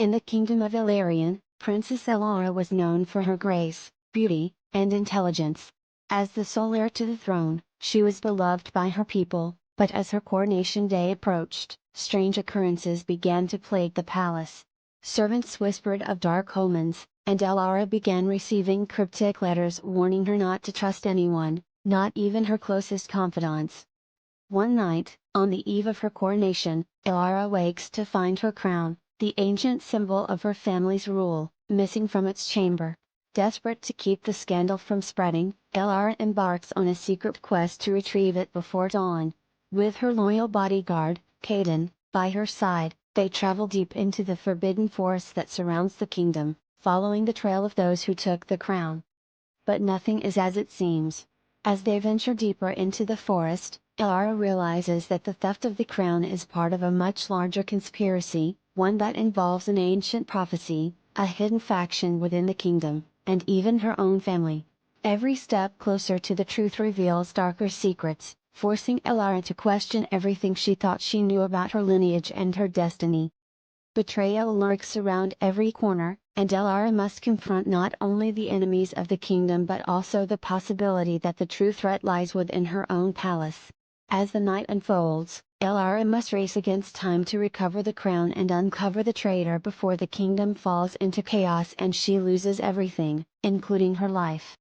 In the kingdom of Illyrian, Princess Elara was known for her grace, beauty, and intelligence. As the sole heir to the throne, she was beloved by her people, but as her coronation day approached, strange occurrences began to plague the palace. Servants whispered of dark omens, and Elara began receiving cryptic letters warning her not to trust anyone, not even her closest confidants. One night, on the eve of her coronation, Elara wakes to find her crown, the ancient symbol of her family's rule, missing from its chamber. Desperate to keep the scandal from spreading, Elara embarks on a secret quest to retrieve it before dawn. With her loyal bodyguard, Kaden, by her side, they travel deep into the forbidden forest that surrounds the kingdom, following the trail of those who took the crown. But nothing is as it seems. As they venture deeper into the forest, Elara realizes that the theft of the crown is part of a much larger conspiracy, one that involves an ancient prophecy, a hidden faction within the kingdom, and even her own family. Every step closer to the truth reveals darker secrets, forcing Elara to question everything she thought she knew about her lineage and her destiny. Betrayal lurks around every corner, and Elara must confront not only the enemies of the kingdom but also the possibility that the true threat lies within her own palace. As the night unfolds, Elara must race against time to recover the crown and uncover the traitor before the kingdom falls into chaos and she loses everything, including her life.